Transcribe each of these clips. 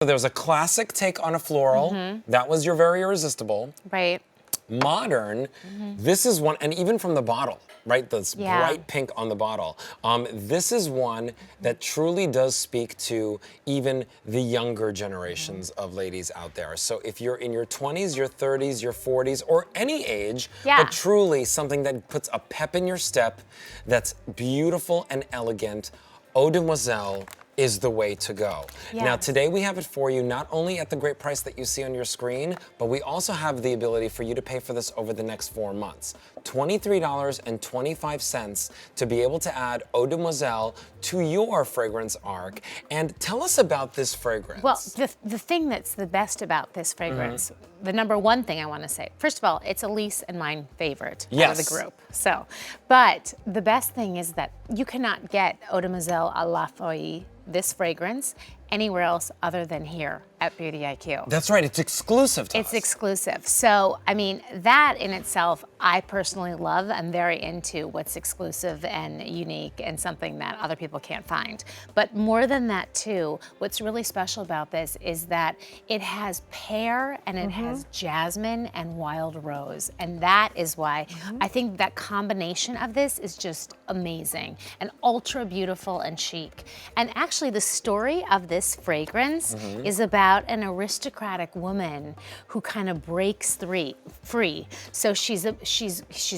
So there's a classic take on a floral. That was your very irresistible. Right. Modern, this is one, and even from the bottle, right? This bright pink on the bottle. This is one that truly does speak to even the younger generations of ladies out there. So if you're in your 20s, your 30s, your 40s, or any age, but truly something that puts a pep in your step, that's beautiful and elegant, Eaudemoiselle is the way to go. Now today we have it for you not only at the great price that you see on your screen, but we also have the ability for you to pay for this over the next 4 months. $23.25 to be able to add Eaudemoiselle to your fragrance arc. And tell us about this fragrance. Well, the thing that's the best about this fragrance, the number one thing I want to say, first of all, it's Elise and mine favorite out of the group. So, but the best thing is that you cannot get Eaudemoiselle à la Folie, this fragrance, anywhere else other than here at Beauty IQ. That's right, it's exclusive to us. It's exclusive. So, I mean, that in itself, I personally love. I'm very into what's exclusive and unique and something that other people can't find. But more than that too, what's really special about this is that it has pear and it has jasmine and wild rose. And that is why I think that combination of this is just amazing and ultra beautiful and chic. And actually the story of this fragrance is about an aristocratic woman who kind of breaks free. So she's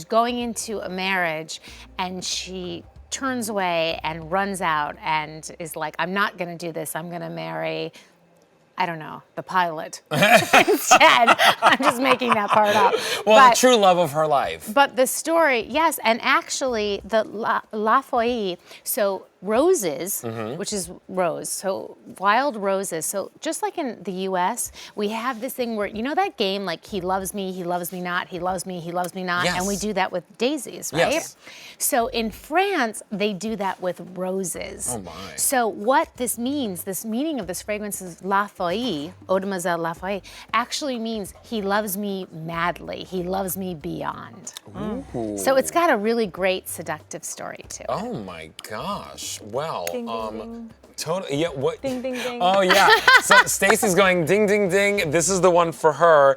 going into a marriage and she turns away and runs out and is like, I'm not gonna do this, I'm gonna marry, I don't know, the pilot. Instead, I'm just making that part up. Well, the true love of her life. But the story, yes, and actually the La Folie, so roses, which is rose, so wild roses. So just like in the US, we have this thing where, you know that game, like he loves me not, he loves me not, and we do that with daisies, right? Yes. So in France, they do that with roses. Oh my. So what this means, this meaning of this fragrance is La Folie, Eaudemoiselle La Folie, actually means he loves me madly, he loves me beyond. So it's got a really great seductive story too. Oh my gosh. Well, Ding, ding, ding. totally. Yeah. What? Ding, ding, ding. Oh yeah. So Stacy's going ding, ding, ding. This is the one for her.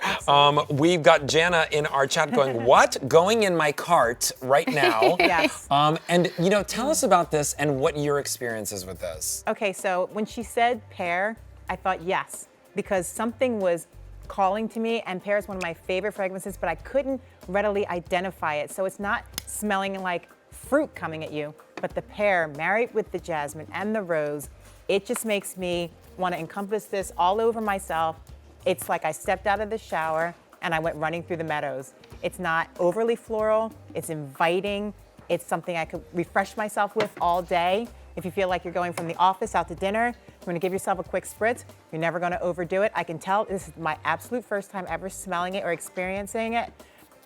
We've got Jana in our chat going, what? Going in my cart right now. Yes. And you know, tell us about this and what your experience is with this. Okay, so when she said pear, I thought yes, because something was calling to me, and pear is one of my favorite fragrances, but I couldn't readily identify it. So it's not smelling like fruit coming at you, but the pear married with the jasmine and the rose, it just makes me want to encompass this all over myself. It's like I stepped out of the shower and I went running through the meadows. It's not overly floral, it's inviting, it's something I could refresh myself with all day. If you feel like you're going from the office out to dinner, you want to give yourself a quick spritz, you're never going to overdo it. I can tell this is my absolute first time ever smelling it or experiencing it,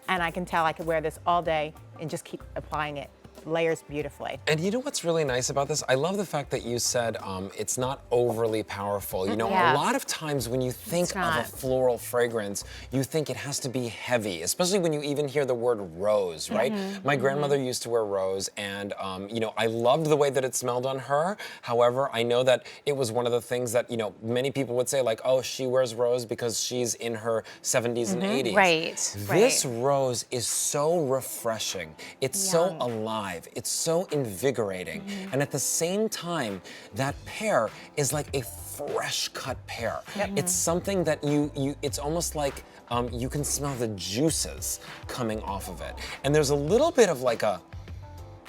and I can tell I could wear this all day and just keep applying it. Layers beautifully. And you know what's really nice about this? I love the fact that you said it's not overly powerful. You know, a lot of times when you think of a floral fragrance, you think it has to be heavy, especially when you even hear the word rose, right? My grandmother used to wear rose, and you know, I loved the way that it smelled on her. However, I know that it was one of the things that, you know, many people would say like, oh, she wears rose because she's in her 70s and 80s. Right. This rose is so refreshing. It's so alive. It's so invigorating. And at the same time, that pear is like a fresh cut pear. It's something that it's almost like you can smell the juices coming off of it. And there's a little bit of like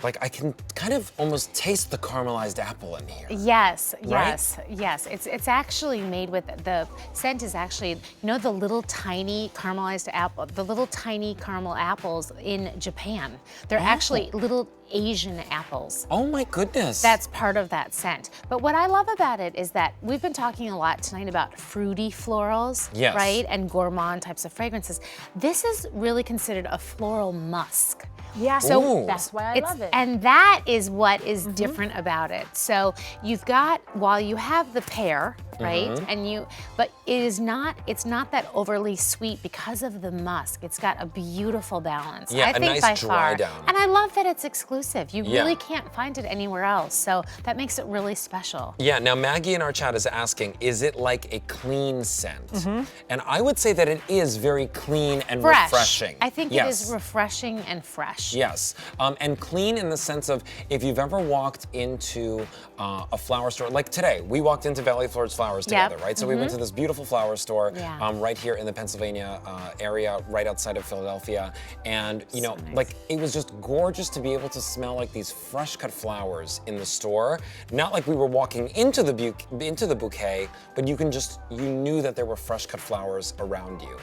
I can kind of almost taste the caramelized apple in here. Yes, Right? yes. It's actually made with, the scent is actually, you know the little tiny caramelized apple, the little tiny caramel apples in Japan. They're actually little Asian apples. Oh my goodness. That's part of that scent. But what I love about it is that we've been talking a lot tonight about fruity florals, right? And gourmand types of fragrances. This is really considered a floral musk. Yeah, So that's why I love it. And that is what is different about it. So you've got, while you have the pear, right? But it's not that overly sweet because of the musk. It's got a beautiful balance. Yeah, I a think nice by dry far. down. And I love that it's exclusive. You Yeah. really can't find it anywhere else. So that makes it really special. Yeah, now Maggie in our chat is asking, is it like a clean scent? And I would say that it is very clean and Fresh. refreshing. I think it is refreshing and fresh. Yes, and clean in the sense of if you've ever walked into a flower store, like today, we walked into Valley Florence Flowers together, right? So we went to this beautiful flower store right here in the Pennsylvania area, right outside of Philadelphia. And, you know, like it was just gorgeous to be able to smell like these fresh cut flowers in the store. Not like we were walking into the bouquet, but you knew that there were fresh cut flowers around you.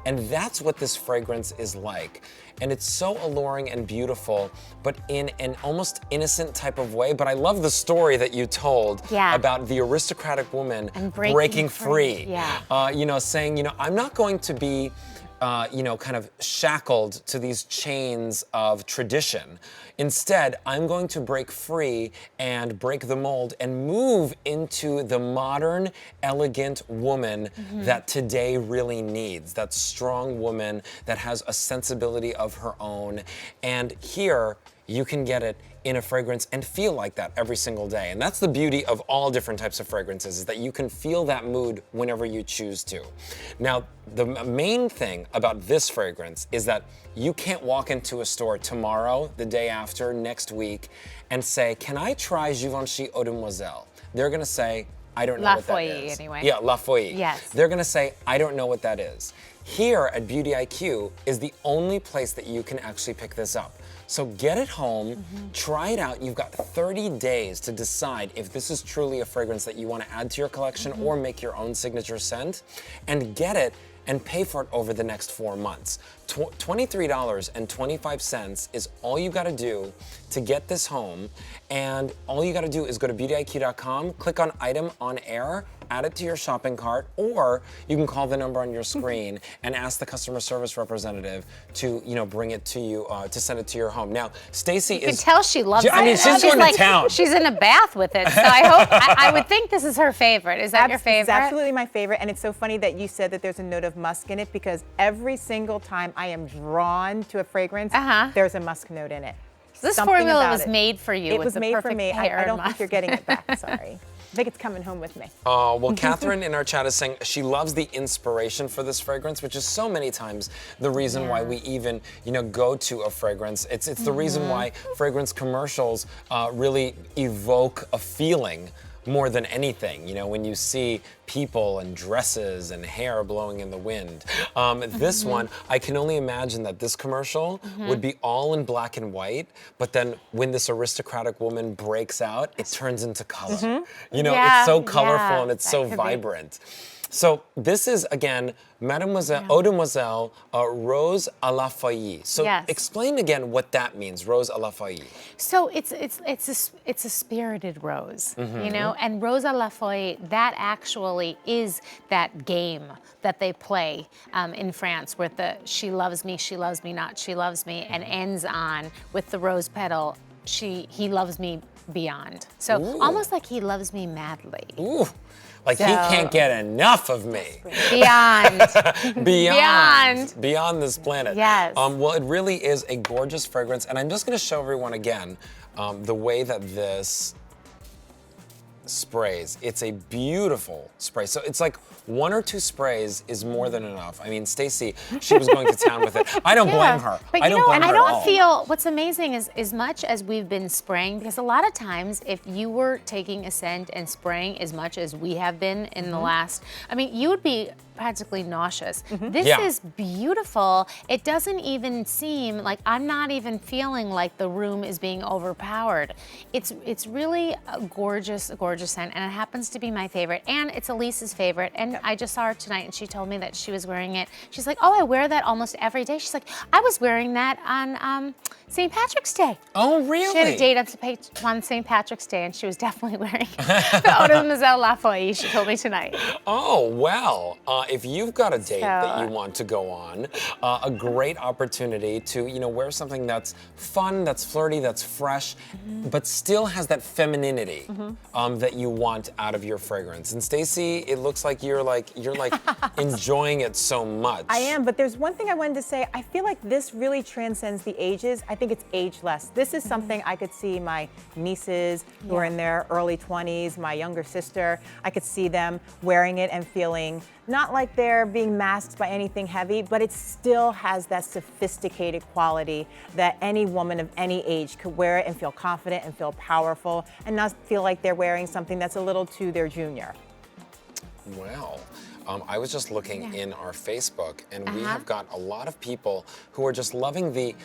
And that's what this fragrance is like. And it's so alluring and beautiful, but in an almost innocent type of way. But I love the story that you told about the aristocratic woman And breaking free. Yeah. You know, saying, you know, I'm not going to be, you know, kind of shackled to these chains of tradition. Instead, I'm going to break free and break the mold and move into the modern, elegant woman that today really needs. That strong woman that has a sensibility of her own. And here, you can get it in a fragrance and feel like that every single day. And that's the beauty of all different types of fragrances, is that you can feel that mood whenever you choose to. Now, the main thing about this fragrance is that you can't walk into a store tomorrow, the day after, next week, and say, can I try Givenchy Eaudemoiselle? They're gonna say, I don't know what that is. Folie, anyway. Yeah, La Folie. Yes. They're gonna say, I don't know what that is. Here at Beauty IQ is the only place that you can actually pick this up. So get it home, try it out. You've got 30 days to decide if this is truly a fragrance that you want to add to your collection or make your own signature scent, and get it and pay for it over the next 4 months. $23.25 is all you gotta do to get this home, and all you gotta do is go to beautyiq.com, click on item on air, add it to your shopping cart, or you can call the number on your screen and ask the customer service representative to, you know, bring it to you, to send it to your home. Now, Stacy You can tell she loves it. I mean, she's going like, to town. She's in a bath with it. So I would think this is her favorite. Is that your favorite? It's absolutely my favorite. And it's so funny that you said that there's a note of musk in it, because every single time I am drawn to a fragrance, there's a musk note in it. This Something formula about was it. made for you. It with was the made for perfect me. pear I don't musk. think you're getting it back. Sorry. I think it's coming home with me. Oh, well, Catherine in our chat is saying she loves the inspiration for this fragrance, which is so many times the reason why we even, you know, go to a fragrance. It's the reason why fragrance commercials really evoke a feeling more than anything. You know, when you see people and dresses and hair blowing in the wind. This one, I can only imagine that this commercial would be all in black and white, but then when this aristocratic woman breaks out, it turns into color. You know, it's so colorful and it's so vibrant. So this is, again, Mademoiselle Eaudemoiselle Rose à la Folie. So explain again what that means, Rose à la Folie. So it's a spirited rose, you know, and Rose à la Folie, that actually is that game that they play in France, where the she loves me, not she loves me, and ends on with the rose petal, he loves me beyond. So almost like he loves me madly. Ooh. Like he can't get enough of me. Beyond. Beyond this planet. Yes. Well, it really is a gorgeous fragrance, and I'm just going to show everyone again the way that this sprays. It's a beautiful spray. So it's like 1 or 2 sprays is more than enough. I mean, Stacy, she was going to town with it. I don't blame her. But I don't blame her I at don't all. feel, what's amazing is as much as we've been spraying, because a lot of times if you were taking a scent and spraying as much as we have been in the last, I mean, you would be practically nauseous. This is beautiful. It doesn't even seem like, I'm not even feeling like the room is being overpowered. It's really a gorgeous gorgeous scent, and it happens to be my favorite, and it's Elise's favorite, and I just saw her tonight, and she told me that she was wearing it. She's like, oh, I wear that almost every day. She's like, I was wearing that on St. Patrick's Day. Oh, really? She had a date on St. Patrick's Day, and she was definitely wearing the Eaudemoiselle La Folie, she told me tonight. Oh, well, if you've got a date that you want to go on, a great opportunity to, wear something that's fun, that's flirty, that's fresh, but still has that femininity that you want out of your fragrance. And Stacey, it looks like you're enjoying it so much. I am, but there's one thing I wanted to say. I feel like this really transcends the ages. I think it's ageless. This is something I could see my nieces who are in their early 20s, my younger sister, I could see them wearing it and feeling not like they're being masked by anything heavy, but it still has that sophisticated quality that any woman of any age could wear it and feel confident and feel powerful and not feel like they're wearing something that's a little to their junior. Well, I was just looking in our Facebook, and we have got a lot of people who are just loving the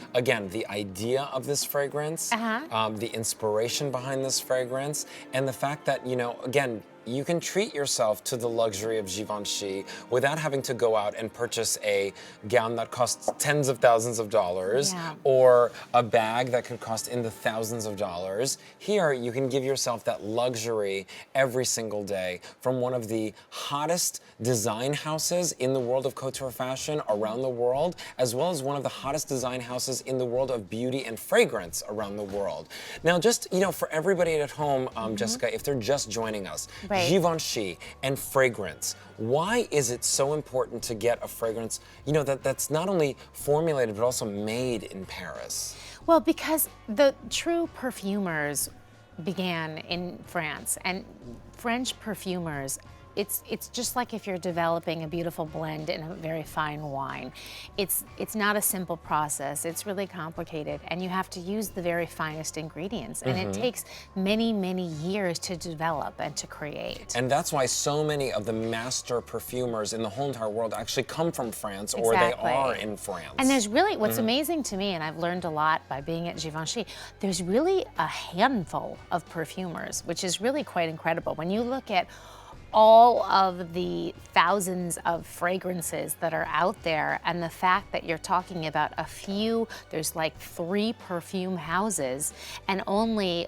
idea of this fragrance, the inspiration behind this fragrance, and the fact that, again, you can treat yourself to the luxury of Givenchy without having to go out and purchase a gown that costs tens of thousands of dollars or a bag that could cost in the thousands of dollars. Here, you can give yourself that luxury every single day from one of the hottest design houses in the world of couture fashion around the world, as well as one of the hottest design houses in the world of beauty and fragrance around the world. Now, just, for everybody at home, Jessica, if they're just joining us, Givenchy and fragrance. Why is it so important to get a fragrance, that's not only formulated but also made in Paris? Well, because the true perfumers began in France, and French perfumers, it's just like if you're developing a beautiful blend in a very fine wine. It's not a simple process. It's really complicated, and you have to use the very finest ingredients, and it takes many, many years to develop and to create. And that's why so many of the master perfumers in the whole entire world actually come from France, or they are in France. And there's really, what's amazing to me, and I've learned a lot by being at Givenchy, there's really a handful of perfumers, which is really quite incredible. When you look at all of the thousands of fragrances that are out there, and the fact that you're talking about a few, there's like 3 perfume houses and only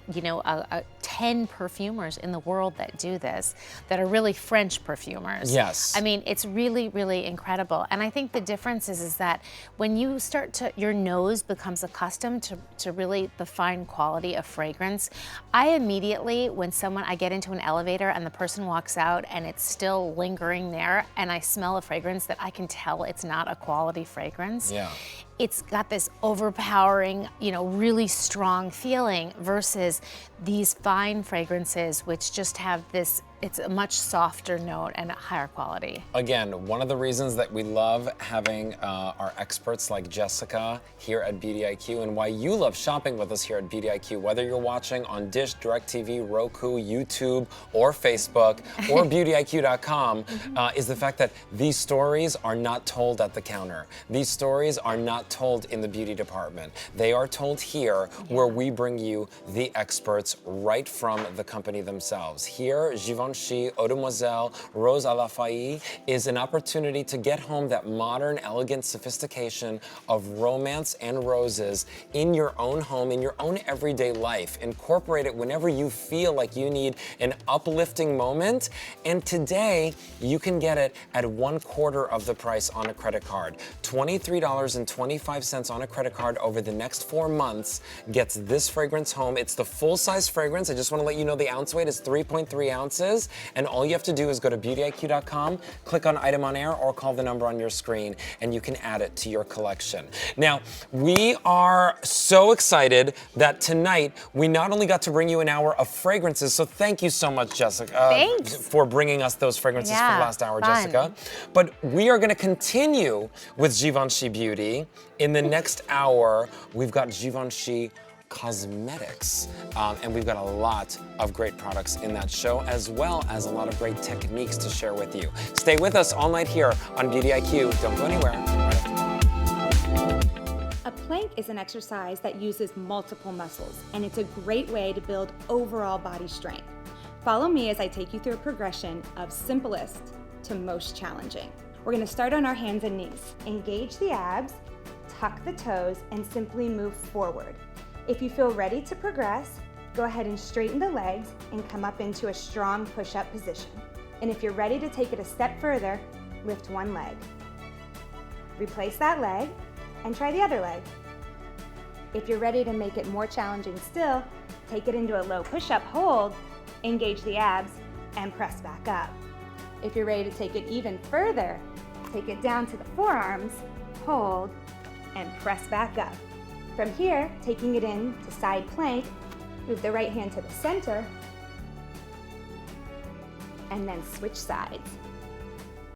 10 perfumers in the world that do this, that are really French perfumers. Yes. I mean, it's really, really incredible. And I think the difference is that when you start to, your nose becomes accustomed to really the fine quality of fragrance, I immediately, when I get into an elevator and the person walks out and it's still lingering there, and I smell a fragrance that I can tell it's not a quality fragrance. Yeah. It's got this overpowering, really strong feeling versus these fine fragrances, which just have this, it's a much softer note and a higher quality. Again, one of the reasons that we love having our experts like Jessica here at Beauty IQ, and why you love shopping with us here at Beauty IQ, whether you're watching on Dish, DirecTV, Roku, YouTube, or Facebook, or BeautyIQ.com, is the fact that these stories are not told at the counter. These stories are not told in the beauty department. They are told here, where we bring you the experts right from the company themselves. Here, Givenchy Eaudemoiselle Rose à la Folie is an opportunity to get home that modern, elegant sophistication of romance and roses in your own home, in your own everyday life. Incorporate it whenever you feel like you need an uplifting moment. And today, you can get it at 1/4 of the price on a credit card. $23.25 on a credit card over the next 4 months gets this fragrance home. It's the full-size fragrance. I just want to let you know the ounce weight is 3.3 ounces, and all you have to do is go to BeautyIQ.com, click on Item on Air, or call the number on your screen, and you can add it to your collection. Now, we are so excited that tonight we not only got to bring you an hour of fragrances, so thank you so much, Jessica, for bringing us those fragrances for the last hour, Jessica. But we are going to continue with Givenchy Beauty. In the next hour, we've got Givenchy Cosmetics, and we've got a lot of great products in that show, as well as a lot of great techniques to share with you. Stay with us all night here on Beauty IQ. Don't go anywhere. A plank is an exercise that uses multiple muscles, and it's a great way to build overall body strength. Follow me as I take you through a progression of simplest to most challenging. We're gonna start on our hands and knees. Engage the abs, tuck the toes, and simply move forward. If you feel ready to progress, go ahead and straighten the legs and come up into a strong push-up position. And if you're ready to take it a step further, lift one leg. Replace that leg and try the other leg. If you're ready to make it more challenging still, take it into a low push-up hold, engage the abs, and press back up. If you're ready to take it even further, take it down to the forearms, hold, and press back up. From here, taking it in to side plank, move the right hand to the center, and then switch sides.